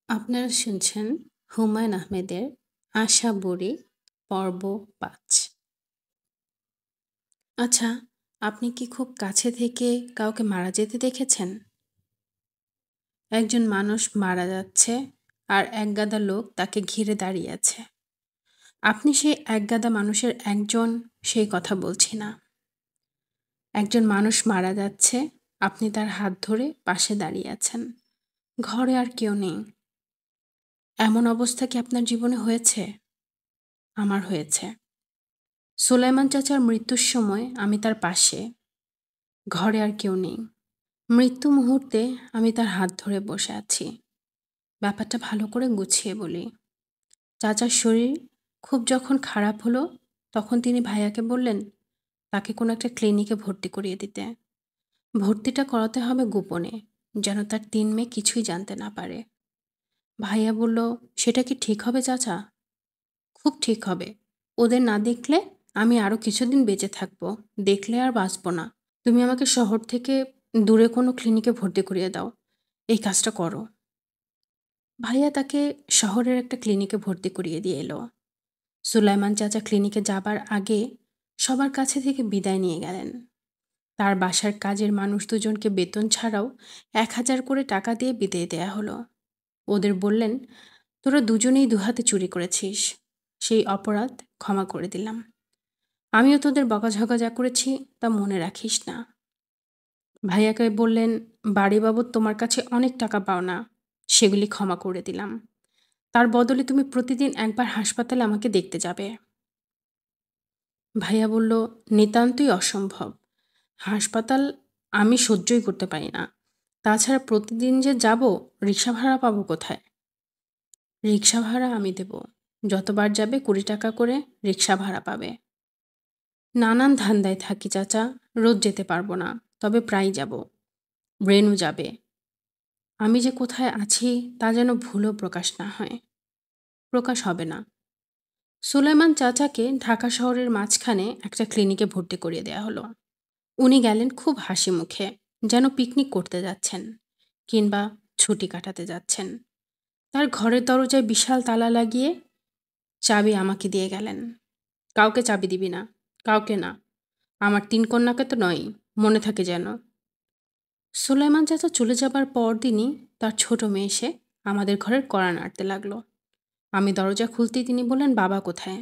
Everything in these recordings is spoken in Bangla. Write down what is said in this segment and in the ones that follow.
আপনারা শুনছেন হুমায়ূন আহমেদের আশা বুড়ি পর্ব ৫। আচ্ছা, আপনি কি খুব কাছে থেকে কাউকে মারা যেতে দেখেছেন? একজন মানুষ মারা যাচ্ছে আর একগাদা লোক তাকে ঘিরে দাঁড়িয়ে আছে। আপনি সেই একগাদা মানুষের একজন, সেই কথা বলছি না। একজন মানুষ মারা যাচ্ছে, আপনি তার হাত ধরে পাশে দাঁড়িয়ে আছেন। ঘরে আর কেউ নেই। এমন অবস্থা কি আপনার জীবনে হয়েছে? আমার হয়েছে। সুলাইমান চাচার মৃত্যুর সময় আমি তার পাশে, ঘরে আর কেউ নেই। মৃত্যু মুহূর্তে আমি তার হাত ধরে বসে আছি। ব্যাপারটা ভালো করে গুছিয়ে বলি। চাচার শরীর খুব যখন খারাপ হলো, তখন তিনি ভাইয়াকে বললেন তাকে কোনো একটা ক্লিনিকে ভর্তি করিয়ে দিতে। ভর্তিটা করাতে হবে গোপনে, যেন তার ৩ মেয়ে কিছুই জানতে না পারে। ভাইয়া বলল, সেটা কি ঠিক হবে চাচা? খুব ঠিক হবে। ওদের না দেখলে আমি আরো কিছুদিন বেঁচে থাকবো, দেখলে আর বাঁচবো না। তুমি আমাকে শহর থেকে দূরে কোনো ক্লিনিকে ভর্তি করিয়ে দাও। এই কাজটা করো। ভাইয়া তাকে শহরের একটা ক্লিনিকে ভর্তি করিয়ে দিয়ে এলো। সুলাইমান চাচা ক্লিনিকে যাবার আগে সবার কাছে থেকে বিদায় নিয়ে গেলেন। তার বাসার কাজের মানুষ দুজনকে বেতন ছাড়াও ১,০০০ করে টাকা দিয়ে বিদায় দেয়া হলো। ওদের বললেন, তোরা দুজনেই দুহাতে চুরি করেছিস, সেই অপরাধ ক্ষমা করে দিলাম। আমিও তোদের বকাঝকা যা করেছি তা মনে রাখিস না। ভাইয়াকে বললেন, বাড়ি বাবদ তোমার কাছে অনেক টাকা পাও না, সেগুলি ক্ষমা করে দিলাম। তার বদলে তুমি প্রতিদিন একবার হাসপাতালে আমাকে দেখতে যাবে। ভাইয়া বলল, নিতান্তই অসম্ভব। হাসপাতাল আমি সহ্যই করতে পারি না। তাছাড়া প্রতিদিন যে যাব, রিক্সা ভাড়া পাবো কোথায়? রিক্সা ভাড়া আমি দেব। যতবার যাবে ২০ টাকা করে রিক্সা ভাড়া পাবে। নানান ধান্দায় থাকি চাচা, রোজ যেতে পারবো না, তবে প্রায় যাব। রেনু যাবে। আমি যে কোথায় আছি তা যেন ভুলেও প্রকাশ না হয়। প্রকাশ হবে না। সুলাইমান চাচাকে ঢাকা শহরের মাঝখানে একটা ক্লিনিকে ভর্তি করিয়ে দেয়া হলো। উনি গেলেন খুব হাসি মুখে, যেন পিকনিক করতে যাচ্ছেন কিংবা ছুটি কাটাতে যাচ্ছেন। তার ঘরের দরজায় বিশাল তালা লাগিয়ে চাবি আমাকে দিয়ে গেলেন। কাউকে চাবি দিবি না, কাউকে না। আমার ৩ কন্যাকে তো নয়, মনে থাকে যেন। সুলাইমান চাচা চলে যাবার পরদিনই তার ছোট মেয়ে এসে আমাদের ঘরের কড়া নাড়তে লাগলো। আমি দরজা খুলতেই তিনি বললেন, বাবা কোথায়?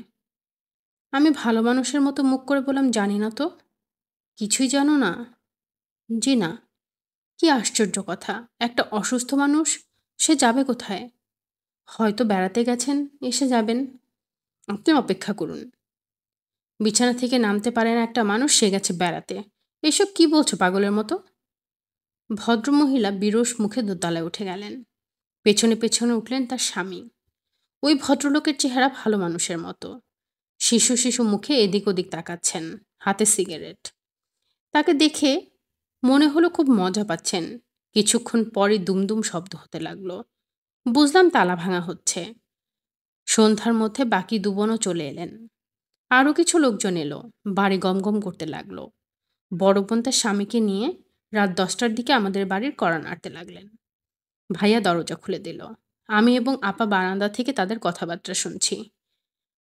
আমি ভালো মানুষের মতো মুখ করে বললাম, জানি না তো। কিছুই জানো না? জি না। কি আশ্চর্য কথা, একটা অসুস্থ মানুষ, সে যাবে কোথায়? হয়তো বেড়াতে গেছেন, এসে যাবেন। আপনি অপেক্ষা করুন। বিছানা থেকে নামতে পারে না একটা মানুষ, সে গেছে বেড়াতে? এসব কি বলছো পাগলের মতো? ভদ্রমহিলা বিরস মুখে দোতলায় উঠে গেলেন। পেছনে পেছনে উঠলেন তার স্বামী। ওই ভদ্রলোকের চেহারা ভালো মানুষের মতো। শিশু শিশু মুখে এদিক ওদিক তাকাচ্ছেন, হাতে সিগারেট। তাকে দেখে মনে হলো খুব মজা পাচ্ছেন। কিছুক্ষণ পরই দুমদুম শব্দ হতে লাগলো। বুঝলাম তালা ভাঙা হচ্ছে। সন্ধ্যার মধ্যে বাকি ২ বোনও চলে এলেন। আরও কিছু লোকজন এলো। বাড়ি গমগম করতে লাগলো। বড় বোন তার স্বামীকে নিয়ে রাত ১০টার দিকে আমাদের বাড়ির কড়া নাড়তে লাগলেন। ভাইয়া দরজা খুলে দিল। আমি এবং আপা বারান্দা থেকে তাদের কথাবার্তা শুনছি।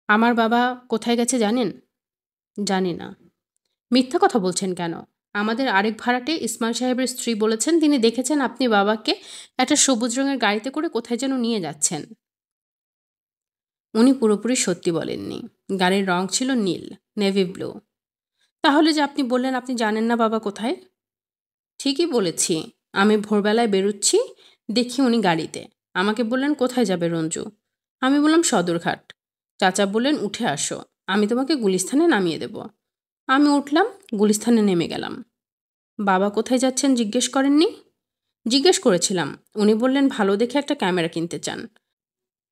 আমার বাবা কোথায় গেছে জানেন? জানি না। মিথ্যা কথা বলছেন কেন? আমাদের আরেক ভাড়াটে ইসমাইল সাহেবের স্ত্রী বলেছেন তিনি দেখেছেন আপনি বাবাকে একটা সবুজ রঙের গাড়িতে করে কোথায় যেন নিয়ে যাচ্ছেন। উনি পুরোপুরি সত্যি বলেননি। গাড়ির রং ছিল নীল, নেভি ব্লু। তাহলে যে আপনি বললেন আপনি জানেন না বাবা কোথায়? ঠিকই বলেছি। আমি ভোরবেলায় বেরুচ্ছি, দেখি উনি গাড়িতে। আমাকে বললেন, কোথায় যাবে রঞ্জু? আমি বললাম, সদরঘাট। চাচা বললেন, উঠে আসো, আমি তোমাকে গুলিস্তানে নামিয়ে দেব। আমি উঠলাম, গুলিস্তানে নেমে গেলাম। বাবা কোথায় যাচ্ছেন জিজ্ঞেস করেননি? জিজ্ঞেস করেছিলাম। উনি বললেন ভালো দেখে একটা ক্যামেরা কিনতে চান।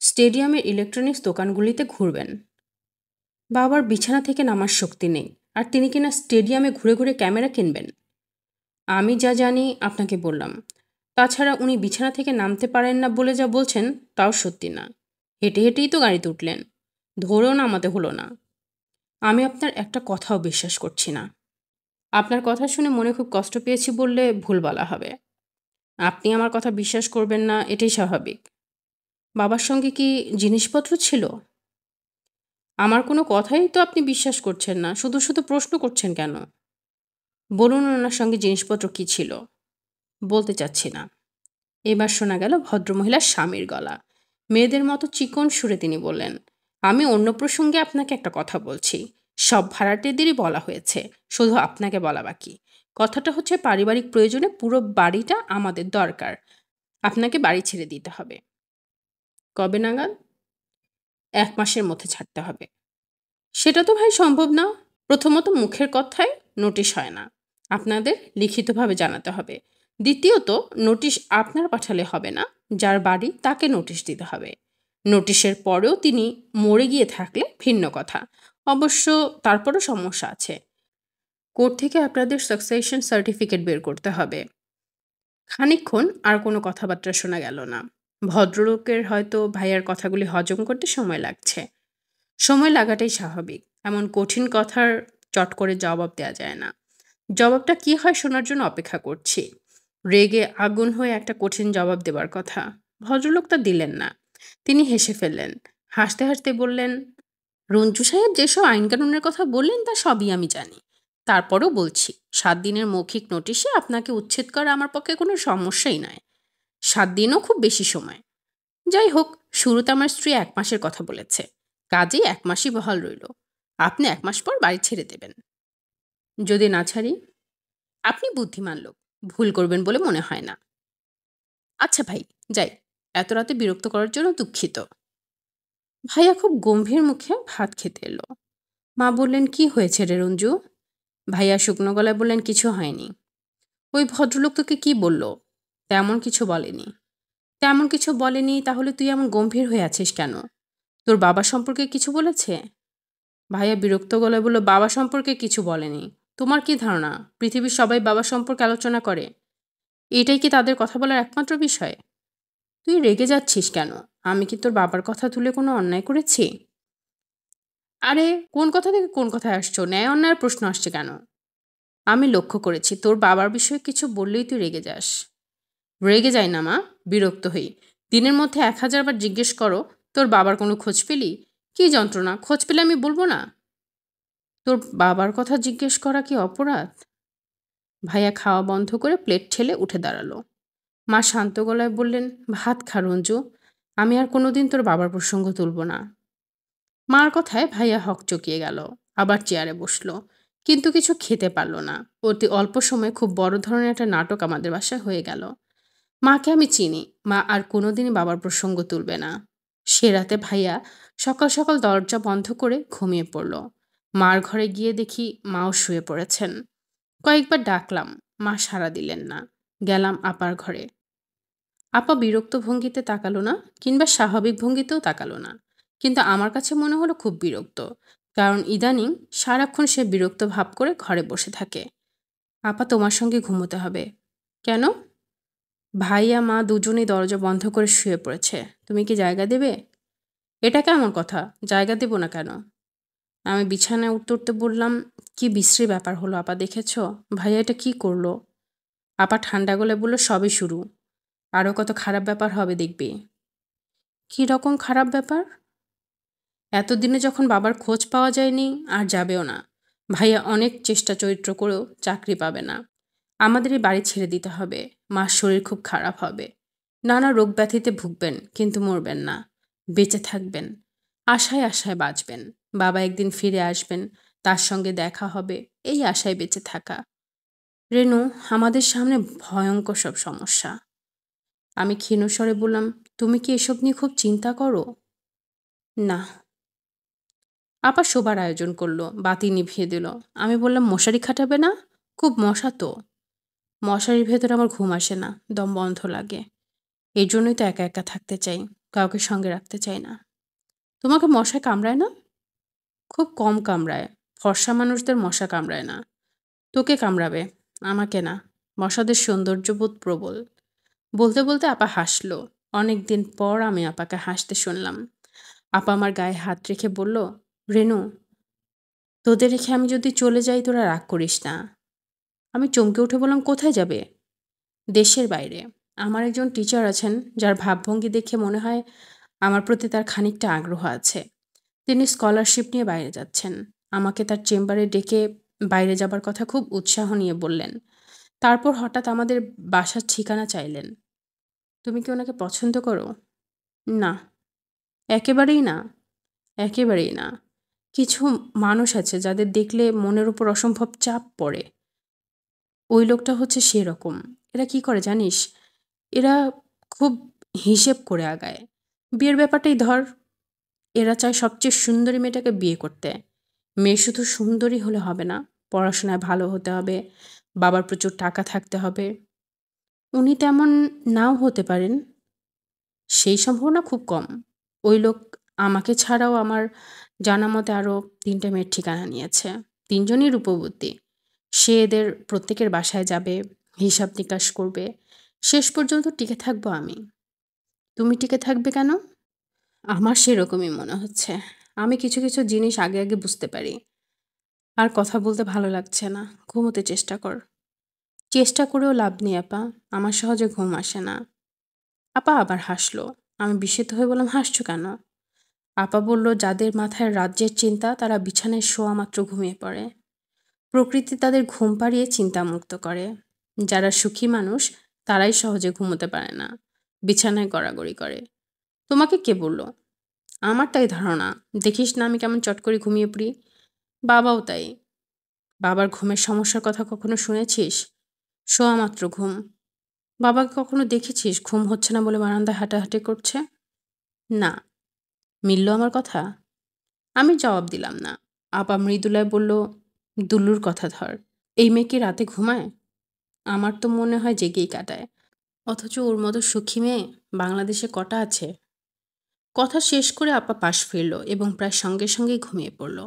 স্টেডিয়ামের ইলেকট্রনিক্স দোকানগুলিতে ঘুরবেন। বাবার বিছানা থেকে নামার শক্তি নেই, আর তিনি কিনা স্টেডিয়ামে ঘুরে ঘুরে ক্যামেরা কিনবেন। আমি যা জানি আপনাকে বললাম। তাছাড়া উনি বিছানা থেকে নামতে পারেন না বলে যা বলছেন তাও সত্যি না। হেঁটে হেঁটেই তো গাড়িতে উঠলেন। ধরেও নামাতে হলো না। আমি আপনার একটা কথাও বিশ্বাস করছি না। আপনার কথা শুনে মনে খুব কষ্ট পেয়েছি বললে ভুল বলা হবে। আপনি আমার কথা বিশ্বাস করবেন না, এটাই স্বাভাবিক। বাবার সঙ্গে কি জিনিসপত্র ছিল? আমার কোনো কথাই তো আপনি বিশ্বাস করছেন না। শুধু, শুধু প্রশ্ন করছেন কেন? বলুন ওনার সঙ্গে জিনিসপত্র কী ছিল? বলতে চাচ্ছি না। এবার শোনা গেল ভদ্রমহিলার স্বামীর গলা। মেয়েদের মতো চিকন সুরে তিনি বললেন, আমি অন্য প্রসঙ্গে আপনাকে একটা কথা বলছি। সব ভাড়াটেদেরই বলা হয়েছে, শুধু আপনাকে বলা বাকি। কথাটা হচ্ছে পারিবারিক প্রয়োজনে পুরো বাড়িটা আমাদের দরকার। আপনাকে বাড়ি ছেড়ে দিতে হবে। কবে নাগাদ? 1 মাসের মধ্যে ছাড়তে হবে। সেটা তো ভাই সম্ভব না। প্রথমত মুখের কথায় নোটিশ হয় না, আপনাদের লিখিতভাবে জানাতে হবে। দ্বিতীয়ত নোটিশ আপনার পাঠালে হবে না, যার বাড়ি তাকে নোটিশ দিতে হবে। নোটিশের পরেও তিনি মরে গিয়ে থাকলে ভিন্ন কথা। অবশ্য তারপরও সমস্যা আছে। কোর্ট থেকে আপনাদের সাকসেশন সার্টিফিকেট বের করতে হবে। খানিকক্ষণ আর কোনো কথাবার্তা শোনা গেল না। ভদ্রলোকের হয়তো ভাইয়ার কথাগুলি হজম করতে সময় লাগছে। সময় লাগাটাই স্বাভাবিক। এমন কঠিন কথার চট করে জবাব দেয়া যায় না। জবাবটা কি হয় শোনার জন্য অপেক্ষা করছি। রেগে আগুন হয়ে একটা কঠিন জবাব দেবার কথা। ভদ্রলোক তা দিলেন না। তিনি হেসে ফেললেন। হাসতে, হাসতে বললেন, রঞ্জু সাহেব যেসব আইন-কানুনের কথা বললেন তা সবই আমি জানি। তারপরও বলছি, ৭ দিনের মৌখিক নোটিশে আপনাকে উচ্ছেদ করা আমার পক্ষে কোনো সমস্যাই নয়। ৭ দিনও খুব বেশি সময়। যাই হোক, শুরুতে আমার স্ত্রী ১ মাসের কথা বলেছে। কাজেই ১ মাসই বহাল রইল। আপনি ১ মাস পর বাড়ি ছেড়ে দেবেন। যদি না ছাড়ি? আপনি বুদ্ধিমান লোক। ভুল করবেন বলে মনে হয় না। আচ্ছা ভাই, যাই। এত রাতে বিরক্ত করার জন্য দুঃখিত। ভাইয়া খুব গম্ভীর মুখে ভাত খেতে এলো। মা বললেন, কি হয়েছে রে রঞ্জু? ভাইয়া শুকনো গলায় বললেন, কিছু হয়নি। ওই ভদ্রলোক তোকে কি বলল? তেমন কিছু বলেনি। তেমন কিছু বলেনি তাহলে তুই এমন গম্ভীর হয়ে আছিস কেন? তোর বাবা সম্পর্কে কিছু বলেছে? ভাইয়া বিরক্ত গলায় বলল, বাবা সম্পর্কে কিছু বলেনি। তোমার কি ধারণা পৃথিবীর সবাই বাবা সম্পর্কে আলোচনা করে? এটাই কি তাদের কথা বলার একমাত্র বিষয়? তুই রেগে যাচ্ছিস কেন? আমি কি তোর বাবার কথা তুলে কোনো অন্যায় করেছি? আরে, কোন কথা থেকে কোন কথায় আসছো? ন্যায় অন্যায়ের প্রশ্ন আসছে কেন? আমি লক্ষ্য করেছি তোর বাবার বিষয়ে কিছু বললেই তুই রেগে যাস। রেগে যাই না মা, বিরক্ত হই। দিনের মধ্যে ১,০০০ বার জিজ্ঞেস করো, তোর বাবার কোনো খোঁজ পেলি? কি যন্ত্রণা, খোঁজ পেলে আমি বলবো না? তোর বাবার কথা জিজ্ঞেস করা কি অপরাধ? ভাইয়া খাওয়া বন্ধ করে প্লেট ঠেলে উঠে দাঁড়ালো। মা শান্ত গলায় বললেন, ভাত খা রঞ্জু। আমি আর কোনোদিন তোর বাবার প্রসঙ্গ তুলব না। মার কথায় ভাইয়া হকচকিয়ে গেল। আবার চেয়ারে বসলো। কিন্তু কিছু খেতে পারল না। অতি অল্প সময়ে খুব বড় ধরনের একটা নাটক আমাদের বাসায় হয়ে গেল। মাকে আমি চিনি। মা আর কোনোদিনই বাবার প্রসঙ্গ তুলবে না। সে রাতে ভাইয়া সকাল সকাল দরজা বন্ধ করে ঘুমিয়ে পড়ল। মার ঘরে গিয়ে দেখি মাও শুয়ে পড়েছেন। কয়েকবার ডাকলাম, মা সাড়া দিলেন না। গেলাম আপার ঘরে। আপা বিরক্ত ভঙ্গিতে তাকালো না, কিংবা স্বাভাবিক ভঙ্গিতেও তাকালো না। কিন্তু আমার কাছে মনে হলো খুব বিরক্ত। কারণ ইদানিং সারাক্ষণ সে বিরক্ত ভাব করে ঘরে বসে থাকে। আপা, তোমার সঙ্গে ঘুমোতে হবে। কেন? ভাইয়া মা দুজনেই দরজা বন্ধ করে শুয়ে পড়েছে। তুমি কি জায়গা দেবে? এটা কেমন কথা? জায়গা দেব না কেন? আমি বিছানায় উঠতে উঠতে বললাম, কি বিশ্রী ব্যাপার হলো আপা, দেখেছ? ভাইয়া এটা কি করলো? আপা ঠান্ডা গলায় বলল, সবে শুরু। আরও কত খারাপ ব্যাপার হবে দেখবি। কী রকম খারাপ ব্যাপার? এতদিনে যখন বাবার খোঁজ পাওয়া যায়নি, আর যাবেও না। ভাইয়া অনেক চেষ্টা চরিত্র করেও চাকরি পাবে না। আমাদের এই বাড়ি ছেড়ে দিতে হবে। মার শরীর খুব খারাপ হবে। নানা রোগ ব্যাধিতে ভুগবেন, কিন্তু মরবেন না। বেঁচে থাকবেন। আশায় আশায় বাঁচবেন। বাবা একদিন ফিরে আসবেন, তার সঙ্গে দেখা হবে, এই আশায় বেঁচে থাকা। রেনু, আমাদের সামনে ভয়ঙ্কর সব সমস্যা। আমি ক্ষীণ স্বরে বললাম, তুমি কি এসব নিয়ে খুব চিন্তা করো? না। আপা শোবার আয়োজন করলো, বাতি নিভিয়ে দিল। আমি বললাম, মশারি খাটাবে না? খুব মশা তো। মশারির ভেতরে আমার ঘুম আসে না, দম বন্ধ লাগে। এই জন্যই তো একা একা থাকতে চাই, কাউকে সঙ্গে রাখতে চাই না। তোমাকে মশায় কামড়ায় না? খুব কম কামড়ায়। ফর্সা মানুষদের মশা কামড়ায় না। তোকে কামড়াবে, আমাকে না। মশাদের সৌন্দর্যবোধ প্রবল। বলতে বলতে আপা হাসলো। অনেক দিন পর আমি আপাকে হাসতে শুনলাম। আপা আমার গায়ে হাত রেখে বলল, রেনু, তোদের রেখে আমি যদি চলে যাই তোরা রাগ করিস না। আমি চমকে উঠে বললাম, কোথায় যাবে? দেশের বাইরে। আমার একজন টিচার আছেন, যার ভাবভঙ্গি দেখে মনে হয় আমার প্রতি তার খানিকটা আগ্রহ আছে। তিনি স্কলারশিপ নিয়ে বাইরে যাচ্ছেন। আমাকে তার চেম্বারে ডেকে বাইরে যাবার কথা খুব উৎসাহ নিয়ে বললেন। তারপর হঠাৎ আমাদের বাসার ঠিকানা চাইলেন। তুমি কি ওনাকে পছন্দ করো? না, একেবারেই না, একেবারেই না। কিছু মানুষ আছে যাদের দেখলে মনের উপর অসম্ভব চাপ পড়ে। ওই লোকটা হচ্ছে সেরকম। এরা কি করে জানিস? এরা খুব হিসেব করে আগায়। বিয়ের ব্যাপারটাই ধর, এরা চায় সবচেয়ে সুন্দরী মেয়েটাকে বিয়ে করতে। মেয়ে শুধু সুন্দরী হলে হবে না, পড়াশোনায় ভালো হতে হবে, বাবার প্রচুর টাকা থাকতে হবে। উনি তেমন নাও হতে পারেন, সেই সম্ভাবনা খুব কম। ওই লোক আমাকে ছাড়াও আমার জানা মতে আরও ৩ টে মেয়ের ঠিকানা নিয়েছে। ৩ জনই রূপবতী। সে এদের প্রত্যেকের বাসায় যাবে, হিসাব নিকাশ করবে। শেষ পর্যন্ত টিকে থাকবো আমি। তুমি টিকে থাকবে কেন? আমার সেরকমই মনে হচ্ছে। আমি কিছু, কিছু জিনিস আগে, আগে বুঝতে পারি। আর কথা বলতে ভালো লাগছে না। ঘুমোতে চেষ্টা কর। চেষ্টা করেও লাভ নেই আপা। আমার সহজে ঘুম আসে না। আপা আবার হাসলো। আমি বিস্মিত হয়ে বললাম, হাসছো কেন? আপা বলল, যাদের মাথায় রাজ্যের চিন্তা তারা বিছানায় শোয়া মাত্র ঘুমিয়ে পড়ে। প্রকৃতি তাদের ঘুম পাড়িয়ে চিন্তামুক্ত করে। যারা সুখী মানুষ তারাই সহজে ঘুমোতে পারে না, বিছানায় গড়াগড়ি করে। তোমাকে কে বলল? আমার তাই ধারণা। দেখিস না আমি কেমন চট করে ঘুমিয়ে পড়ি। বাবাও তাই। বাবার ঘুমের সমস্যার কথা কখনো শুনেছিস? শোয়া মাত্র ঘুম। বাবাকে কখনো দেখেছিস ঘুম হচ্ছে না বলে বারান্দায় হাঁটাহাঁটি করছে? না। মিলল আমার কথা? আমি জবাব দিলাম না। আপা মৃদুলায় বলল, দুলুর কথা ধর। এই মেয়ে কি রাতে ঘুমায়? আমার তো মনে হয় জেগেই কাটায়। অথচ ওর মতো সুখী মেয়ে বাংলাদেশে কটা আছে? কথা শেষ করে আপা পাশ ফিরল এবং প্রায় সঙ্গে সঙ্গেই ঘুমিয়ে পড়ল।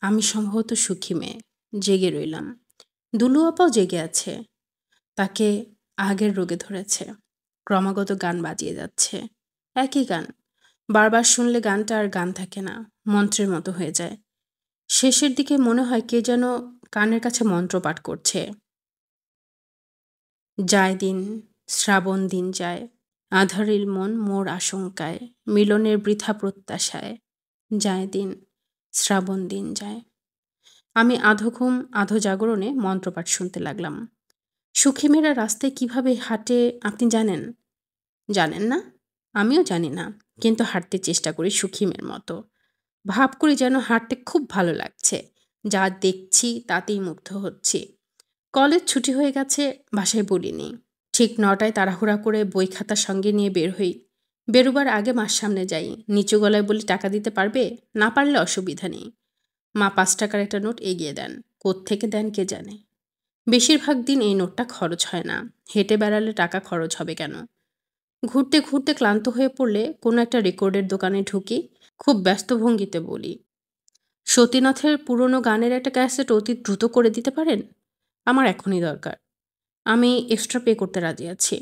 আমি সম্ভবত সুখী মেয়ে, জেগে রইলাম। দুলু আপাও জেগে আছে। তাকে আগের রোগে ধরেছে। ক্রমাগত গান বাজিয়ে যাচ্ছে। একই গান। বারবার শুনলে গানটা আর গান থাকে না, মন্ত্রের মতো হয়ে যায়। শেষের দিকে মনে হয় কে যেন কানের কাছে মন্ত্র পাঠ করছে। যায় দিন, শ্রাবণ দিন যায়, আঁধারিল মন মোর আশঙ্কায়, মিলনের বৃথা প্রত্যাশায়। যায় দিন, শ্রাবণ দিন যায়। আমি আধো ঘুম আধো জাগরণে মন্ত্রপাঠ শুনতে লাগলাম। সুখী মেয়েরা রাস্তায় কিভাবে হাঁটে আপনি জানেন? জানেন না? আমিও জানি না, কিন্তু হাঁটতে চেষ্টা করি সুখী মেয়ের মতো। ভাব করি যেন হাঁটতে খুব ভালো লাগছে। যা দেখছি তাতেই মুগ্ধ হচ্ছি। কলেজ ছুটি হয়ে গেছে, বাসায় বলিনি। ঠিক ৯টায় তাড়াহুড়া করে বই খাতা সঙ্গে নিয়ে বের হই। বেরোবার আগে মার সামনে যাই। নিচু গলায় বলি, টাকা দিতে পারবে? না পারলে অসুবিধা নেই। মা ৫ টাকার একটা নোট এগিয়ে দেন। কোত্থেকে দেন কে জানে। বেশিরভাগ দিন এই নোটটা খরচ হয় না। হেঁটে বেড়ালে টাকা খরচ হবে কেন? ঘুরতে ঘুরতে ক্লান্ত হয়ে পড়লে কোনো একটা রেকর্ডের দোকানে ঢুকি। খুব ব্যস্ত ভঙ্গিতে বলি, সতীনাথের পুরনো গানের একটা ক্যাসেট অতি দ্রুত করে দিতে পারেন? আমার এখনই দরকার। আমি এক্সট্রা পে করতে রাজি আছি।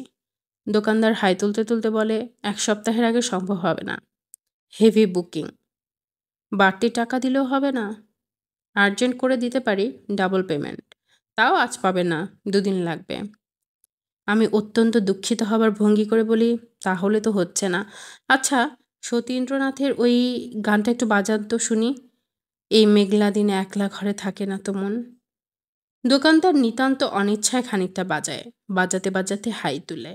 দোকানদার হাই তুলতে তুলতে বলে, ১ সপ্তাহের আগে সম্ভব হবে না। Heavy booking. বাড়তি টাকা দিলেও হবে না? আর্জেন্ট করে দিতে পারি, ডাবল পেমেন্ট। তাও আজ পাবে না, ২ দিন লাগবে। আমি অত্যন্ত দুঃখিত হবার ভঙ্গি করে বলি, তাহলে তো হচ্ছে না। আচ্ছা, সতীন্দ্রনাথের ওই গানটা একটু বাজান তো শুনি। এই মেঘলা দিনে একলা ঘরে থাকে না তো মন। দোকানদার নিতান্ত অনিচ্ছায় খানিকটা বাজায়। বাজাতে বাজাতে হাই তুলে।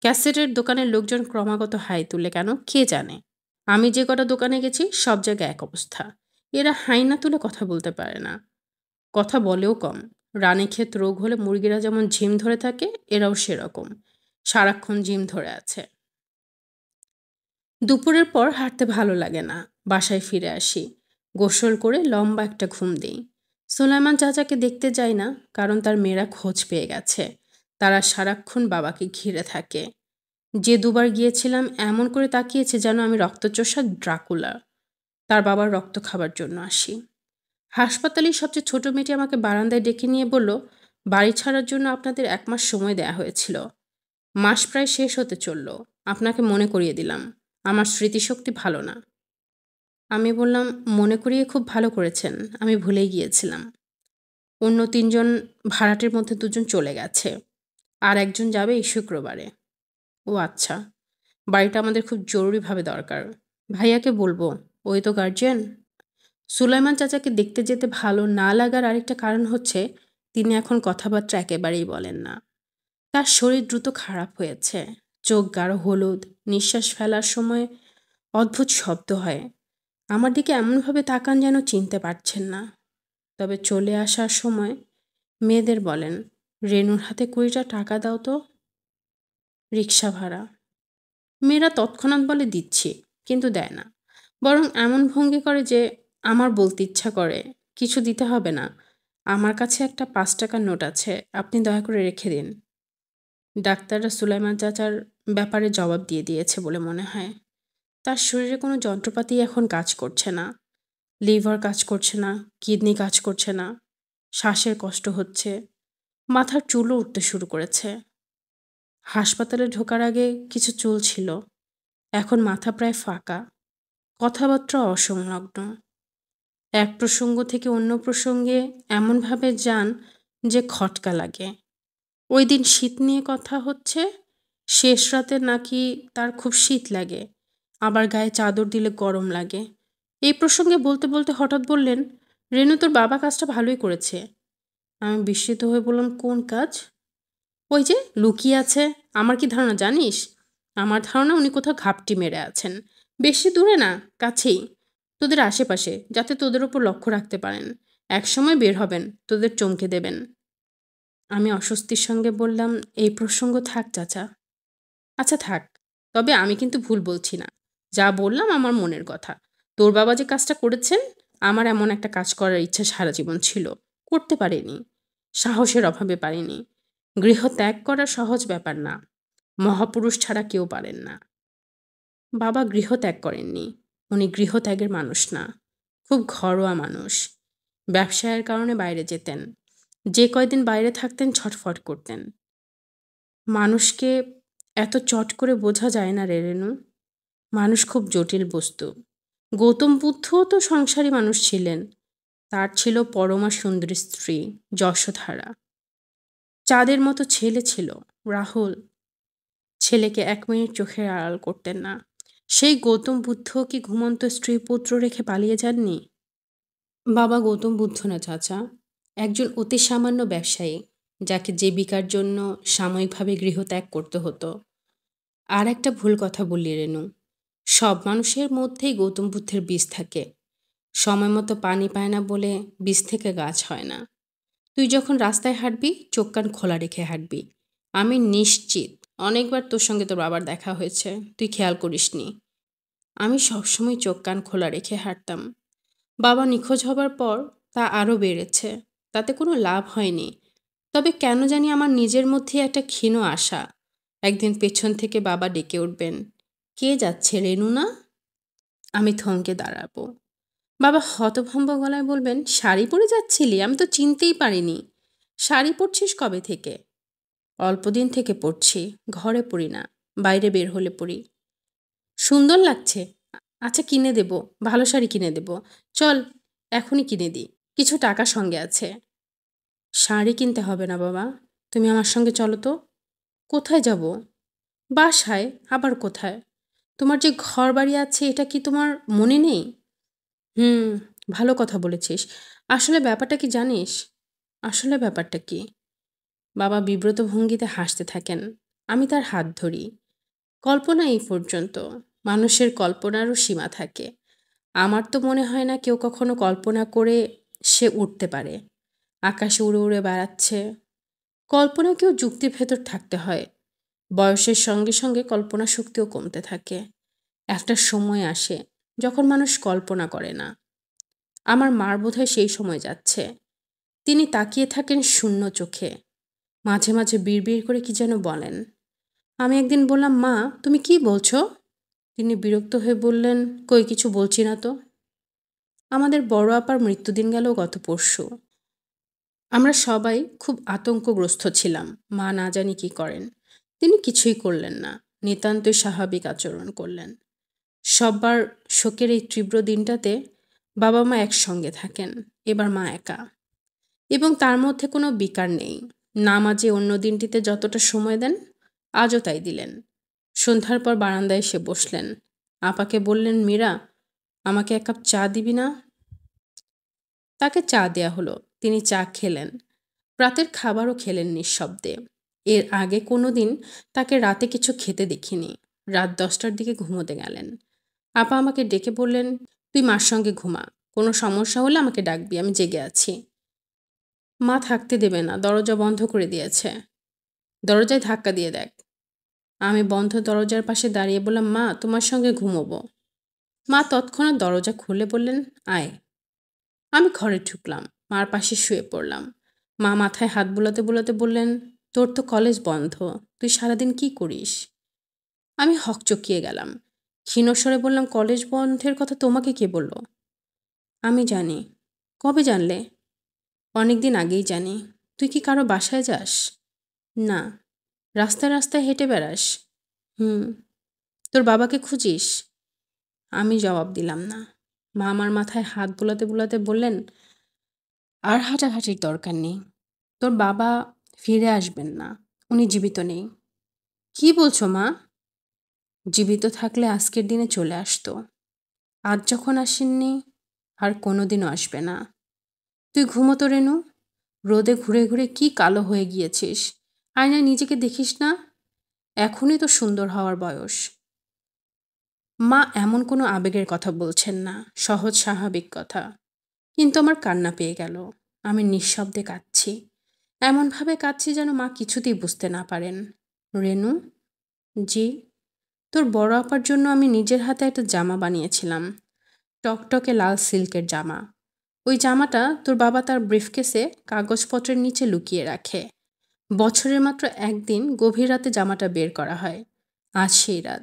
ক্যাসেটের দোকানের লোকজন ক্রমাগত হাই তুলে কেন কে জানে। আমি যে কটা দোকানে গেছি সব জায়গায় এক অবস্থা। এরা হাই না তুলে কথা বলতে পারে না। কথা বলেও কম। রানীক্ষেত রোগ হলে মুরগিরা যেমন ঝিম ধরে থাকে, এরাও সেরকম। সারাক্ষণ ঝিম ধরে আছে। দুপুরের পর হাঁটতে ভালো লাগে না। বাসায় ফিরে আসি। গোসল করে লম্বা একটা ঘুম দিই। সুলাইমান চাচাকে দেখতে যাই না, কারণ তার মেয়েরা খোঁজ পেয়ে গেছে। তারা সারাক্ষণ বাবাকে ঘিরে থাকে। যে দুবার গিয়েছিলাম এমন করে তাকিয়েছে যেন আমি রক্তচোষা ড্রাকুলা। তার বাবার রক্ত খাবার জন্য আসি। হাসপাতালের সবচেয়ে ছোট মেয়েটি আমাকে বারান্দায় ডেকে নিয়ে বলল, বাড়ি ছাড়ার জন্য আপনাদের ১ মাস সময় দেয়া হয়েছিল। মাস প্রায় শেষ হতে চলল। আপনাকে মনে করিয়ে দিলাম। আমার স্মৃতিশক্তি ভালো না। আমি বললাম, মনে করিয়ে খুব ভালো করেছেন, আমি ভুলেই গিয়েছিলাম। অন্য ৩ জন ভাড়াটের মধ্যে ২ জন চলে গেছে। আর একজন যাবে এই শুক্রবারে। ও আচ্ছা। বাড়িটা আমাদের খুব জরুরিভাবে দরকার। ভাইয়াকে বলবো, ওই তো গার্জিয়ান। সুলাইমান চাচাকে দেখতে যেতে ভালো না লাগার আরেকটা কারণ হচ্ছে তিনি এখন কথাবার্তা একেবারেই বলেন না। তার শরীর দ্রুত খারাপ হয়েছে। চোখ গাঢ় হলুদ, নিঃশ্বাস ফেলার সময় অদ্ভুত শব্দ হয়। আমার দিকে এমনভাবে তাকান যেন চিনতে পারছেন না। তবে চলে আসার সময় মেয়েদের বলেন, রেনুর হাতে 20টা টাকা দাও তো। রিক্সা ভাড়া। মেয়েরা তৎক্ষণাৎ বলে দিচ্ছি, কিন্তু দেয় না। বরং এমন ভঙ্গি করে যে আমার বলতে ইচ্ছা করে, কিছু দিতে হবে না, আমার কাছে একটা 5 টাকার নোট আছে, আপনি দয়া করে রেখে দিন। ডাক্তাররা সুলাইমান চাচার ব্যাপারে জবাব দিয়ে দিয়েছে বলে মনে হয়। তার শরীরে কোনো যন্ত্রপাতি এখন কাজ করছে না। লিভার কাজ করছে না, কিডনি কাজ করছে না, শ্বাসের কষ্ট হচ্ছে, মাথার চুলও উঠতে শুরু করেছে। হাসপাতালে ঢোকার আগে কিছু চুল ছিল, এখন মাথা প্রায় ফাঁকা, কথাবার্তা অসংলগ্ন। এক প্রসঙ্গ থেকে অন্য প্রসঙ্গে এমনভাবে যান যে খটকা লাগে। ওই দিন শীত নিয়ে কথা হচ্ছে, শেষ রাতে নাকি তার খুব শীত লাগে, আবার গায়ে চাদর দিলে গরম লাগে। এই প্রসঙ্গে বলতে বলতে হঠাৎ বললেন, রেনু তোর বাবা কাজটা ভালোই করেছে। আমি বিস্মিত হয়ে বললাম, কোন কাজ? ওই যে লুকিয়ে আছে। আমার কি ধারণা জানিস? আমার ধারণা উনি কোথাও ঘাপটি মেরে আছেন। বেশি দূরে না, কাছেই, তোদের আশেপাশে, যাতে তোদের ওপর লক্ষ্য রাখতে পারেন। একসময় বের হবেন, তোদের চমকে দেবেন। আমি অস্বস্তির সঙ্গে বললাম, এই প্রসঙ্গ থাক চাচা। আচ্ছা থাক, তবে আমি কিন্তু ভুল বলছি না। যা বললাম আমার মনের কথা। তোর বাবা যে কাজটা করেছেন, আমার এমন একটা কাজ করার ইচ্ছা সারা জীবন ছিল, করতে পারিনি, সাহসের অভাবে পারিনি। গৃহ ত্যাগ করা সহজ ব্যাপার না, মহাপুরুষ ছাড়া কেউ পারেন না। বাবা গৃহত্যাগ করেননি, উনি গৃহত্যাগের মানুষ না, খুব ঘরোয়া মানুষ। ব্যবসায়ের কারণে বাইরে যেতেন, যে কয়দিন বাইরে থাকতেন ছটফট করতেন। মানুষকে এত চট করে বোঝা যায় না রে রেনু, মানুষ খুব জটিল বস্তু। গৌতম বুদ্ধও তো সংসারী মানুষ ছিলেন, তার ছিল পরমা সুন্দরী স্ত্রী যশোধারা, চাঁদের মতো ছেলে ছিল রাহুল। ছেলেকে 1 মিনিট চোখের আড়াল করতেন না। সেই গৌতম বুদ্ধ কি ঘুমন্ত স্ত্রী পুত্র রেখে পালিয়ে যাননি? বাবা গৌতম বুদ্ধ না চাচা, একজন অতি সামান্য ব্যবসায়ী, যাকে জীবিকার জন্য সাময়িকভাবে গৃহত্যাগ করতে হতো। আর একটা ভুল কথা বললি রেনু, সব মানুষের মধ্যেই গৌতম বুদ্ধের বীজ থাকে। সময় মতো পানি পায় না বলে বীজ থেকে গাছ হয় না। তুই যখন রাস্তায় হাঁটবি, চোখ কান খোলা রেখে হাঁটবি। আমি নিশ্চিত অনেকবার তোর সঙ্গে তোর বাবার দেখা হয়েছে, তুই খেয়াল করিসনি। আমি সবসময় চোখ কান খোলা রেখে হাঁটতাম। বাবা নিখোঁজ হবার পর তা আরও বেড়েছে, তাতে কোনো লাভ হয়নি। তবে কেন জানি আমার নিজের মধ্যে একটা ক্ষীণ আশা, একদিন পেছন থেকে বাবা ডেকে উঠবেন, কে যাচ্ছে রেনু না? আমি থমকে দাঁড়াবো। বাবা হতভম্ব গলায় বলবেন, শাড়ি পরে যাচ্ছিলি? আমি তো চিনতেই পারিনি। শাড়ি পরছিস কবে থেকে? অল্পদিন থেকে পরছি, ঘরে পরি না, বাইরে বের হলে পরি। সুন্দর লাগছে। আচ্ছা কিনে দেব, ভালো শাড়ি কিনে দেব, চল এখনই কিনে দিই, কিছু টাকা সঙ্গে আছে। শাড়ি কিনতে হবে না বাবা, তুমি আমার সঙ্গে চলো তো। কোথায় যাব? বাসায়। আবার কোথায়? তোমার যে ঘর বাড়ি আছে এটা কি তোমার মনে নেই? হুম, ভালো কথা বলেছিস। আসলে ব্যাপারটা কি জানিস? আসলে ব্যাপারটা কি? বাবা বিব্রত ভঙ্গিতে হাসতে থাকেন। আমি তার হাত ধরি। কল্পনা এই পর্যন্ত, মানুষের কল্পনারও সীমা থাকে। আমার তো মনে হয় না কেউ কখনো কল্পনা করে সে উঠতে পারে, আকাশে উড়ে উড়ে বেড়াচ্ছে। কল্পনাকেও যুক্তির ভেতর থাকতে হয়। বয়সের সঙ্গে সঙ্গে কল্পনা শক্তিও কমতে থাকে। একটা সময় আসে যখন মানুষ কল্পনা করে না। আমার মার বোধহয় সেই সময় যাচ্ছে। তিনি তাকিয়ে থাকেন শূন্য চোখে, মাঝে মাঝে বিড়বিড় করে কি যেন বলেন। আমি একদিন বললাম, মা তুমি কি বলছো? তিনি বিরক্ত হয়ে বললেন, কই কিছু বলছি না তো। আমাদের বড় আপার মৃত্যুদিন গেল গত পরশু। আমরা সবাই খুব আতঙ্কগ্রস্ত ছিলাম, মা না জানি কি করেন। তিনি কিছুই করলেন না, নিতান্তই স্বাভাবিক আচরণ করলেন। সববার শোকের এই তীব্র দিনটাতে বাবা মা একসঙ্গে থাকেন, এবার মা একা। এবং তার মধ্যে কোনো বিকার নেই। নামাজে অন্য দিনটিতে যতটা সময় দেন, আজও তাই দিলেন। সন্ধ্যার পর বারান্দায় এসে বসলেন। আপাকে বললেন, মীরা, আমাকে এক কাপ চা দিবি না? তাকে চা দেয়া হলো। তিনি চা খেলেন। রাতের খাবারও খেলেন নিঃশব্দে। এর আগে কোনোদিন তাকে রাতে কিছু খেতে দেখিনি। রাত 10টার দিকে ঘুমোতে গেলেন। আপা আমাকে ডেকে বললেন, তুই মার সঙ্গে ঘুমা, কোনো সমস্যা হলে আমাকে ডাকবি, আমি জেগে আছি। মা থাকতে দেবে না, দরজা বন্ধ করে দিয়েছে। দরজায় ধাক্কা দিয়ে দেখ। আমি বন্ধ দরজার পাশে দাঁড়িয়ে বললাম, মা, তোমার সঙ্গে ঘুমোবো। মা তৎক্ষণাৎ দরজা খুলে বললেন, আয়। আমি ঘরে ঢুকলাম, মার পাশে শুয়ে পড়লাম। মা মাথায় হাত বুলাতে বুলাতে বললেন, তোর তো কলেজ বন্ধ, তুই সারাদিন কি করিস? আমি হকচকিয়ে গেলাম। ক্ষীণস্বরে বললাম, কলেজ বন্ধের কথা তোমাকে কে বলল? আমি জানি। কবে জানলে? অনেক দিন আগেই জানি। তুই কি কারো বাসায় যাস? না। রাস্তায় রাস্তায় হেঁটে বেড়াস? হুম। তোর বাবাকে খুঁজিস? আমি জবাব দিলাম না। মা আমার মাথায় হাত বুলাতে বুলাতে বললেন, আর হাঁটাহাঁটির দরকার নেই। তোর বাবা ফিরে আসবেন না, উনি জীবিত নেই। কি বলছো মা? জীবিত থাকলে আজকের দিনে চলে আসতো। আজ যখন আসেননি, আর কোনোদিনও আসবে না। তুই ঘুমোতো রেনু। রোদে ঘুরে ঘুরে কি কালো হয়ে গিয়েছিস। আয়নায় নিজেকে দেখিস না? এখনই তো সুন্দর হওয়ার বয়স। মা এমন কোনো আবেগের কথা বলছেন না, সহজ স্বাভাবিক কথা। কিন্তু আমার কান্না পেয়ে গেল। আমি নিঃশব্দে কাঁদছি। এমনভাবে কাঁদছি যেন মা কিছুতেই বুঝতে না পারেন। রেনু। জি। তোর বড় আপার জন্য আমি নিজের হাতে একটা জামা বানিয়েছিলাম, টকটকে লাল সিল্কের জামা। ওই জামাটা তোর বাবা তার ব্রিফকেসে কাগজপত্রের নিচে লুকিয়ে রাখে। বছরের মাত্র একদিন গভীর রাতে জামাটা বের করা হয়। আজ সেই রাত।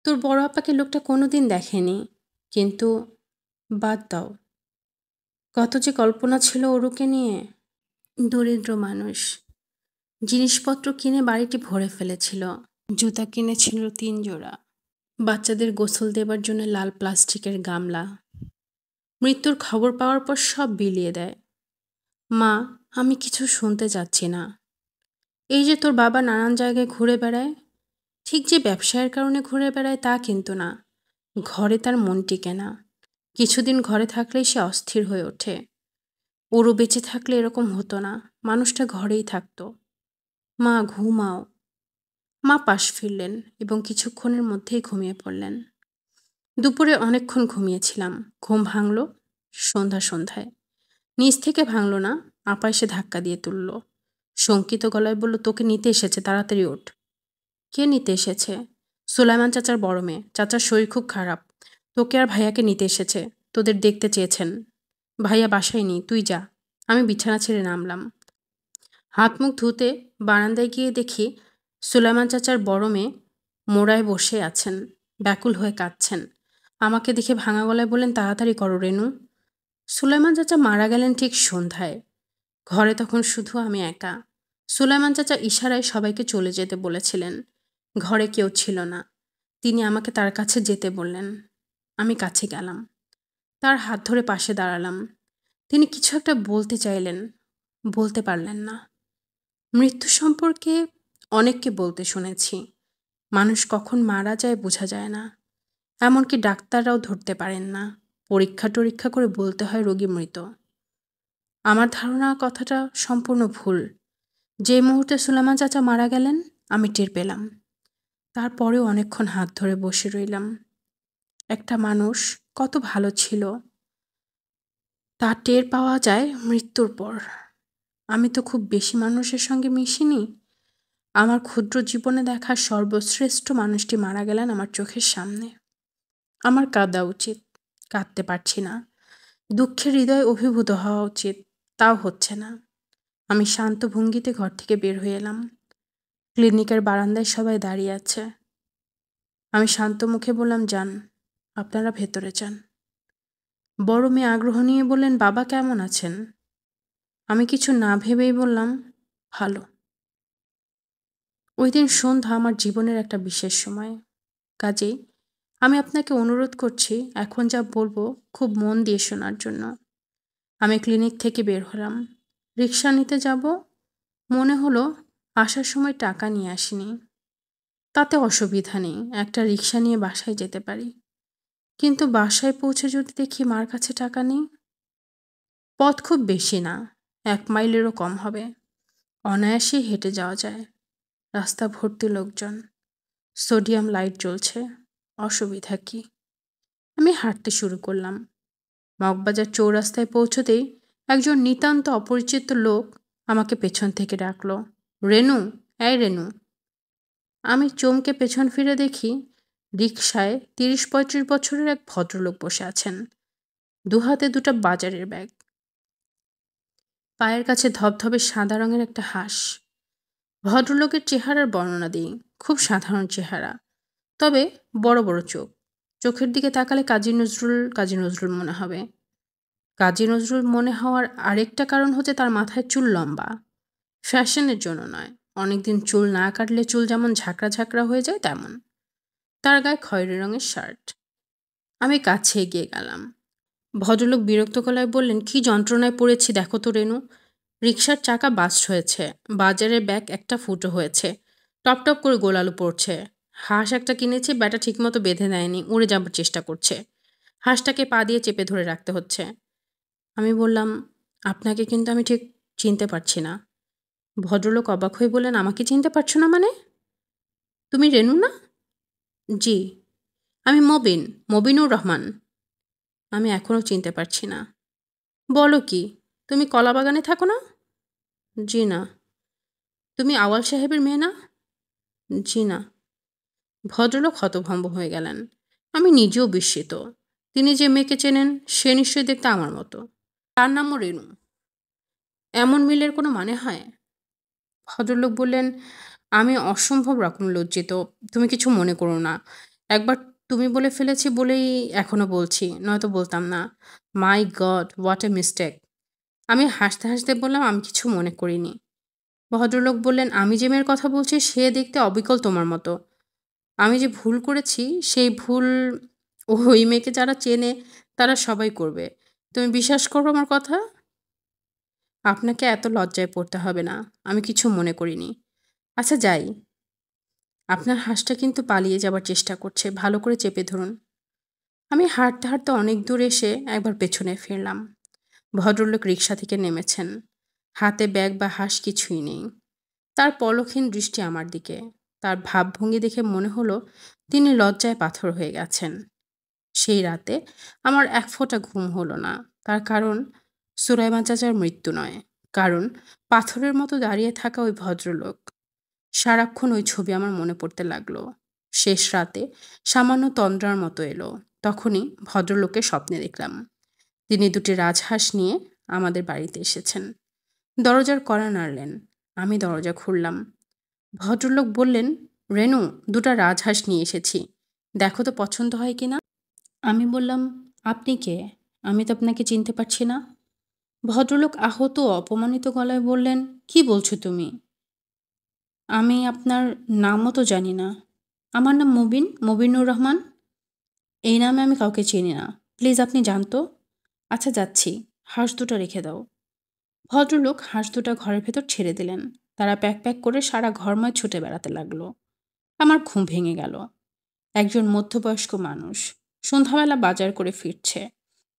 তোর বড় আপাকে লোকটা কোনোদিন দেখেনি। কিন্তু বাদ দাও, কত যে কল্পনা ছিল ওরুকে নিয়ে। দরিদ্র মানুষ। জিনিসপত্র কিনে বাড়িটি ভরে ফেলেছিল। জুতা কিনেছিল 3 জোড়া। বাচ্চাদের গোসল দেবার জন্য লাল প্লাস্টিকের গামলা। মৃত্যুর খবর পাওয়ার পর সব বিলিয়ে দেয়। মা, আমি কিছু শুনতে চাচ্ছি না। এই যে তোর বাবা নানান জায়গায় ঘুরে বেড়ায়, ঠিক যে ব্যবসায়ের কারণে ঘুরে বেড়ায় তা কিন্তু না। ঘরে তার মন টিকে না। কিছুদিন ঘরে থাকলেই সে অস্থির হয়ে ওঠে। ওরও বেঁচে থাকলে এরকম হতো না, মানুষটা ঘরেই থাকতো। মা, ঘুমাও। মা পাশ ফিরলেন এবং কিছুক্ষণের মধ্যেই ঘুমিয়ে পড়লেন। দুপুরে অনেকক্ষণ ঘুমিয়েছিলাম। ঘুম ভাঙল সন্ধ্যায়। নিচ থেকে ভাঙল না, আপা এসে ধাক্কা দিয়ে তুলল। শঙ্কিত গলায় বলল, তোকে নিতে এসেছে, তাড়াতাড়ি ওঠ। কে নিতে এসেছে? সুলাইমান চাচার বড় মেয়ে। চাচার শরীর খুব খারাপ। তোকে আর ভাইয়াকে নিতে এসেছে। তোদের দেখতে চেয়েছেন। ভাইয়া বাসায় নেই, তুই যা। আমি বিছানা ছেড়ে নামলাম। হাত মুখ ধুতে বারান্দায় গিয়ে দেখি সুলাইমান চাচার বড় মেয়ে মোড়ায় বসে আছেন, ব্যাকুল হয়ে কাঁদছেন। আমাকে দেখে ভাঙা গলায় বললেন, তাড়াতাড়ি করো রেনু। সুলাইমান চাচা মারা গেলেন ঠিক সন্ধ্যায়। ঘরে তখন শুধু আমি একা। সুলাইমান চাচা ইশারায় সবাইকে চলে যেতে বলেছিলেন। ঘরে কেউ ছিল না। তিনি আমাকে তার কাছে যেতে বললেন। আমি কাছে গেলাম। তার হাত ধরে পাশে দাঁড়ালাম। তিনি কিছু একটা বলতে চাইলেন, বলতে পারলেন না। মৃত্যু সম্পর্কে অনেককে বলতে শুনেছি। মানুষ কখন মারা যায় বোঝা যায় না। এমনকি ডাক্তাররাও ধরতে পারেন না। পরীক্ষা টরীক্ষা করে বলতে হয় রোগী মৃত। আমার ধারণা কথাটা সম্পূর্ণ ভুল। যে মুহূর্তে সুলাইমান চাচা মারা গেলেন আমি টের পেলাম। তারপরেও অনেকক্ষণ হাত ধরে বসে রইলাম। একটা মানুষ কত ভালো ছিল তা টের পাওয়া যায় মৃত্যুর পর। আমি তো খুব বেশি মানুষের সঙ্গে মিশিনি। আমার ক্ষুদ্র জীবনে দেখা সর্বশ্রেষ্ঠ মানুষটি মারা গেলেন আমার চোখের সামনে। আমার কাঁদা উচিত, কাঁদতে পারছি না। দুঃখের হৃদয় অভিভূত হওয়া উচিত, তাও হচ্ছে না। আমি শান্ত ভঙ্গিতে ঘর থেকে বের হয়ে এলাম। ক্লিনিকের বারান্দায় সবাই দাঁড়িয়ে আছে। আমি শান্ত মুখে বললাম, যান, আপনারা ভেতরে যান। বড় মেয়ে আগ্রহ নিয়ে বললেন, বাবা কেমন আছেন? আমি কিছু না ভেবেই বললাম, ভালো। ওই দিন সন্ধ্যা আমার জীবনের একটা বিশেষ সময়। কাজেই আমি আপনাকে অনুরোধ করছি এখন যা বলবো খুব মন দিয়ে শোনার জন্য। আমি ক্লিনিক থেকে বের হলাম। রিক্সা নিতে যাব, মনে হলো আসার সময় টাকা নিয়ে আসিনি। তাতে অসুবিধা নেই, একটা রিক্সা নিয়ে বাসায় যেতে পারি। কিন্তু বাসায় পৌঁছে যদি দেখি মার কাছে টাকা নেই। পথ খুব বেশি না, 1 মাইলেরও কম হবে। অনায়াসেই হেঁটে যাওয়া যায়। রাস্তা ভর্তি লোকজন, সোডিয়াম লাইট জ্বলছে। অসুবিধা কি? আমি হাঁটতে শুরু করলাম। মগবাজার চৌরাস্তায় পৌঁছতেই একজন নিতান্ত অপরিচিত লোক আমাকে পেছন থেকে ডাকলো, রেনু, এই রেনু। আমি চমকে পেছন ফিরে দেখি রিকশায় 30-35 বছরের এক ভদ্রলোক বসে আছেন, দুহাতে দুটো বাজারের ব্যাগ, পায়ের কাছে ধবধবে সাদা রঙের একটা হাঁস। ভদ্রলোকের চেহারার বর্ণনা দিই, খুব সাধারণ চেহারা, তবে বড় বড় চোখ। চোখের দিকে তাকালে কাজী নজরুল মনে হবে। কাজী নজরুল মনে হওয়ার আরেকটা কারণ হচ্ছে তার মাথায় চুল লম্বা, ফ্যাশনের জন্য নয়, অনেকদিন চুল না কাটলে চুল যেমন ঝাঁকড়া ঝাঁকড়া হয়ে যায় তেমন। তার গায়ে খয়েরি রঙের শার্ট। আমি কাছে এগিয়ে গেলাম। ভদ্রলোক বিরক্ত গলায় বললেন, কি যন্ত্রণায় পড়েছি দেখো তো রেনু। রিকশার চাকা বাস্ট হয়েছে, বাজারের ব্যাগ একটা ফুটো হয়েছে, টপ টপ করে গোলালু পড়ছে। হাঁস একটা কিনেছি, ব্যাটা ঠিকমতো বেঁধে নেয়নি, উড়ে যাবার চেষ্টা করছে। হাঁসটাকে পা দিয়ে চেপে ধরে রাখতে হচ্ছে। আমি বললাম, আপনাকে কিন্তু আমি ঠিক চিনতে পারছি না। ভদ্রলোক অবাক হয়ে বললেন, আমাকে চিনতে পারছো না মানে? তুমি রেনু না? জি, আমি মবিনুর রহমান। আমি এখনও চিনতে পারছি না। বলো কি, তুমি কলাবাগানে থাকো না? জি না। তুমি আওয়াল সাহেবের মেয়ে না? জি না। ভদ্রলোক হতভম্ব হয়ে গেলেন। আমি নিজেও বিস্মিত। তিনি যে মেয়েকে চেনেন সে নিশ্চয়ই দেখতে আমার মতো। তার নামও রেনু। এমন মিলের কোনো মানে হয়? ভদ্রলোক বললেন, আমি অসম্ভব রকম লজ্জিত, তুমি কিছু মনে করো না। একবার তুমি বলে ফেলেছি বলেই এখনো বলছি, নয়তো বলতাম না। মাই গড, হোয়াট এ মিস্টেক। আমি হাসতে হাসতে বললাম, আমি কিছু মনে করিনি। ভদ্রলোক বললেন, আমি যে মেয়ের কথা বলছি সে দেখতে অবিকল তোমার মতো। আমি যে ভুল করেছি সেই ভুল ওই মেয়েকে যারা চেনে তারা সবাই করবে। তুমি বিশ্বাস করো আমার কথা? আপনাকে এত লজ্জায় পড়তে হবে না, আমি কিছু মনে করিনি। আচ্ছা যাই, আপনার হাঁসটা কিন্তু পালিয়ে যাবার চেষ্টা করছে, ভালো করে চেপে ধরুন। আমি হাঁটতে হাঁটতে অনেক দূর এসে একবার পেছনে ফিরলাম। ভদ্রলোক রিকশা থেকে নেমেছেন। হাতে ব্যাগ বা হাঁস কিছুই নেই। তার পলকহীন দৃষ্টি আমার দিকে। তার ভাবভঙ্গি দেখে মনে হলো তিনি লজ্জায় পাথর হয়ে গেছেন। সেই রাতে আমার এক ফোঁটা ঘুম হলো না। তার কারণ সুলাইমান চাচার মৃত্যু নয়, কারণ পাথরের মতো দাঁড়িয়ে থাকা ওই ভদ্রলোক। সারাক্ষণ ওই ছবি আমার মনে পড়তে লাগলো। শেষ রাতে সামান্য তন্দ্রার মতো এলো। তখনই ভদ্রলোকের স্বপ্নে দেখলাম তিনি দুটি রাজহাঁস নিয়ে আমাদের বাড়িতে এসেছেন। দরজার কড়া নাড়লেন। আমি দরজা খুললাম। ভদ্রলোক বললেন, রেনু, দুটো রাজহাঁস নিয়ে এসেছি, দেখো তো পছন্দ হয় কিনা। আমি বললাম, আপনি কে? আমি তো আপনাকে চিনতে পারছি না। ভদ্রলোক আহত অপমানিত গলায় বললেন, কি বলছো তুমি? আমি আপনার নামও তো জানি না। আমার নাম মবিনুর রহমান। এই নামে আমি কাউকে চিনি না, প্লিজ আপনি জানতো। আচ্ছা যাচ্ছি, হাঁস দুটো রেখে দাও। ভদ্রলোক হাঁস দুটো ঘরের ভেতর ছেড়ে দিলেন। তারা প্যাক প্যাক করে সারা ঘরময় ছুটে বেড়াতে লাগলো। আমার ঘুম ভেঙে গেল। একজন মধ্যবয়স্ক মানুষ সন্ধ্যাবেলা বাজার করে ফিরছে,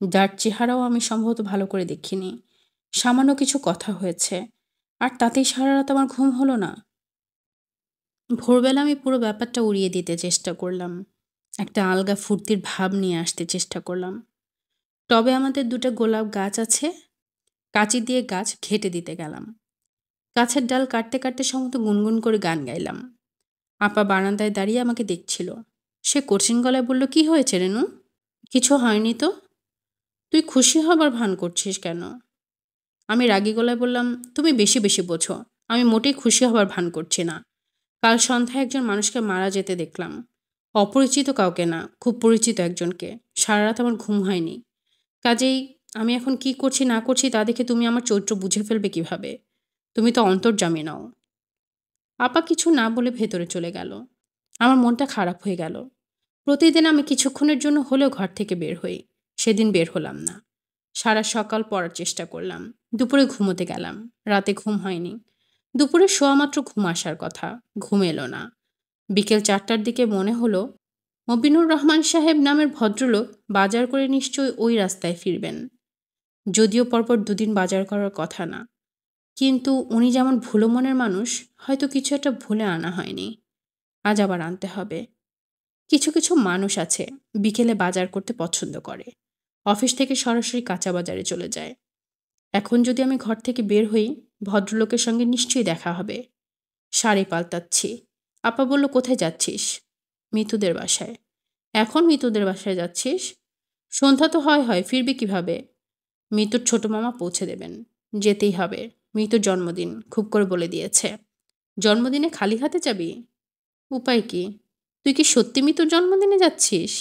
যার চেহারাও আমি সম্ভবত ভালো করে দেখিনি। সামান্য কিছু কথা হয়েছে, আর তাতেই সারা রাত আমার ঘুম হলো না। ভোরবেলা আমি পুরো ব্যাপারটা উড়িয়ে দিতে চেষ্টা করলাম, একটা আলগা ফুর্তির ভাব নিয়ে আসতে চেষ্টা করলাম। টবে আমাদের দুটো গোলাপ গাছ আছে, কাঁচি দিয়ে গাছ ঘেঁটে দিতে গেলাম। গাছের ডাল কাটতে কাটতে সম্ভবত গুনগুন করে গান গাইলাম। আপা বারান্দায় দাঁড়িয়ে আমাকে দেখছিল। সে কঠিন গলায় বলল, কি হয়েছে রেনু? কিছু হয়নি তো। তুই খুশি হবার ভান করছিস কেন? আমি রাগী গলায় বললাম, তুমি বেশি বেশি বোঝো। আমি মোটেই খুশি হবার ভান করছি না। কাল সন্ধ্যায় একজন মানুষকে মারা যেতে দেখলাম। অপরিচিত কাউকে না, খুব পরিচিত একজনকে। সারা রাত আমার ঘুম হয়নি। কাজেই আমি এখন কি করছি না করছি তা দেখে তুমি আমার চরিত্র বুঝে ফেলবে কিভাবে? তুমি তো অন্তর্যামী নও। আপা কিছু না বলে ভেতরে চলে গেল। আমার মনটা খারাপ হয়ে গেল। প্রতিদিন আমি কিছুক্ষণের জন্য হলেও ঘর থেকে বের হই। সেদিন বের হলাম না। সারা সকাল পড়ার চেষ্টা করলাম। দুপুরে ঘুমোতে গেলাম। রাতে ঘুম হয়নি। দুপুরে শোয়া মাত্র ঘুম আসার কথা, ঘুম এলো না। বিকেল 4টার দিকে মনে হলো মবিনুর রহমান সাহেব নামের ভদ্রলোক বাজার করে নিশ্চয়ই ওই রাস্তায় ফিরবেন। যদিও পরপর দুদিন বাজার করার কথা না, কিন্তু উনি যেমন ভুলো মনের মানুষ, হয়তো কিছু একটা ভুলে আনা হয়নি, আজ আবার আনতে হবে। কিছু কিছু মানুষ আছে বিকেলে বাজার করতে পছন্দ করে, অফিস থেকে সরাসরি কাঁচা বাজারে চলে যায়। এখন যদি আমি ঘর থেকে বের হই, ভদ্রলোকের সঙ্গে নিশ্চয়ই দেখা হবে। শাড়ি পাল্টাচ্ছি। আপা বলল, কোথায় যাচ্ছিস? মিতুদের বাসায়। এখন মিতুদের বাসায় যাচ্ছিস? সন্ধ্যা তো হয় ফিরবি কিভাবে? মিতুর ছোট মামা পৌঁছে দেবেন। যেতেই হবে, মিতুর জন্মদিন, খুব করে বলে দিয়েছে। জন্মদিনে খালি হাতে যাবি? উপায় কি? তুই কি সত্যি মিতুর জন্মদিনে যাচ্ছিস?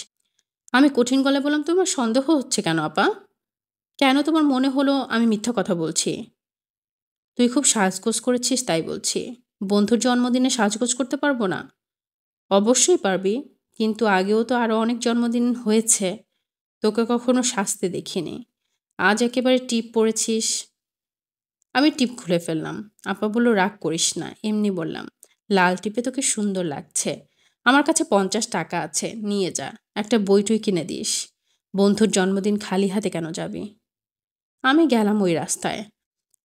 আমি কঠিন গলায় বললাম, তোমার সন্দেহ হচ্ছে কেন আপা? কেন তোমার মনে হলো আমি মিথ্যা কথা বলছি? তুই খুব সাজগোজ করেছিস তাই বলছি। বন্ধুর জন্মদিনে সাজগোজ করতে পারবো না? অবশ্যই পারবি, কিন্তু আগেও তো আরো অনেক জন্মদিন হয়েছে, তোকে কখনো সাজতে দেখিনি। আজ একেবারে টিপ পড়েছিস। আমি টিপ খুলে ফেললাম। আপা বলল, রাগ করিস না, এমনি বললাম। লাল টিপে তোকে সুন্দর লাগছে। আমার কাছে 50 টাকা আছে, নিয়ে যা, একটা বই টই কিনে দিস। বন্ধুর জন্মদিন খালি হাতে কেন যাবি? আমি গেলাম ওই রাস্তায়।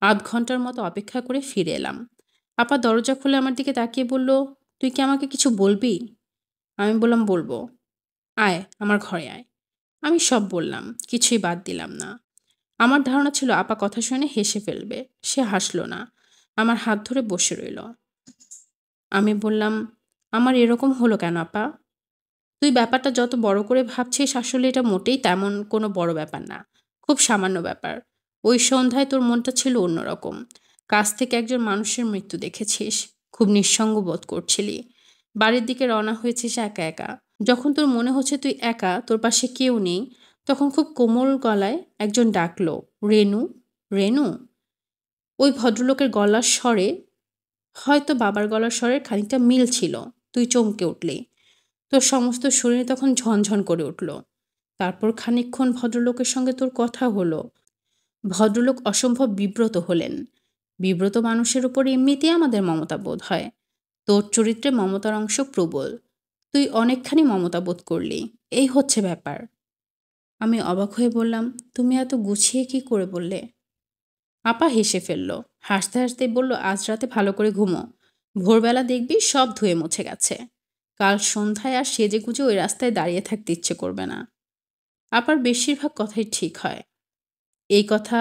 আধ ঘন্টার মতো অপেক্ষা করে ফিরে এলাম। আপা দরজা খুলে আমার দিকে তাকিয়ে বলল, তুই কি আমাকে কিছু বলবি? আমি বললাম, বলবো। আয়, আমার ঘরে আয়। আমি সব বললাম, কিছুই বাদ দিলাম না। আমার ধারণা ছিল আপা কথা শুনে হেসে ফেলবে, সে হাসলো না, আমার হাত ধরে বসে রইল। আমি বললাম, আমার এরকম হলো কেন আপা? তুই ব্যাপারটা যত বড় করে ভাবছিস, আসলে এটা মোটেই তেমন কোনো বড় ব্যাপার না, খুব সামান্য ব্যাপার। ওই সন্ধ্যায় তোর মনটা ছিল অন্যরকম। কাছ থেকে একজন মানুষের মৃত্যু দেখেছিস, খুব নিঃসঙ্গ বোধ করছিলি। বাড়ির দিকে রওনা হয়েছিস একা একা। যখন তোর মনে হচ্ছে তুই একা, তোর পাশে কেউ নেই, তখন খুব কোমল গলায় একজন ডাকলো, রেনু, রেনু। ওই ভদ্রলোকের গলার স্বরে, হয়তো বাবার গলার স্বরের খানিকটা মিল ছিল। তুই চমকে উঠলি। তোর সমস্ত শরীর তখন ঝনঝন করে উঠল। তারপর খানিকক্ষণ ভদ্রলোকের সঙ্গে তোর কথা হলো। ভদ্রলোক অসম্ভব বিব্রত হলেন। বিব্রত মানুষের উপর এমনিতেই আমাদের মমতা বোধ হয়। তোর চরিত্রে মমতার অংশ প্রবল। তুই অনেকখানি মমতা বোধ করলি। এই হচ্ছে ব্যাপার। আমি অবাক হয়ে বললাম, তুমি এত গুছিয়ে কি করে বললে? আপা হেসে ফেলল। হাসতে হাসতে বলল, আজ রাতে ভালো করে ঘুমো। ভোরবেলা দেখবি সব ধুয়ে মুছে গেছে। কাল সন্ধ্যায় আর সেজেগুজে ওই রাস্তায় দাঁড়িয়ে থাকতে ইচ্ছে করবে না। আপার বেশিরভাগ কথাই ঠিক হয়। এই কথা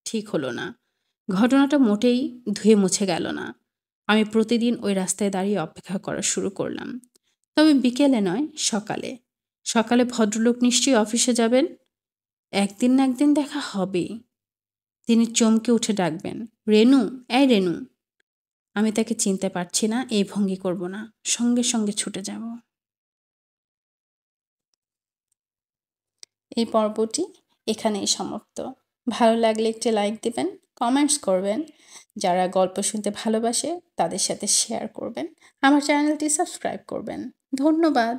ঠিক হলো না। ঘটনাটা মোটেই ধুয়ে মুছে গেল না। আমি প্রতিদিন ওই রাস্তায় দাঁড়িয়ে অপেক্ষা করা শুরু করলাম। তবে বিকেলে নয়, সকালে। সকালে ভদ্রলোক নিশ্চয়ই অফিসে যাবেন। একদিন না একদিন দেখা হবেই। তিনি চমকে উঠে ডাকবেন, রেনু, এই রেনু। আমি তাকে চিনতে পারছি না, এই ভঙ্গি করব না, সঙ্গে সঙ্গে ছুটে যাব। এই পর্বটি এখানেই সমাপ্ত। ভালো লাগলে একটি লাইক দিবেন, কমেন্টস করবেন। যারা গল্প শুনতে ভালোবাসে তাদের সাথে শেয়ার করবেন। আমার চ্যানেলটি সাবস্ক্রাইব করবেন। ধন্যবাদ।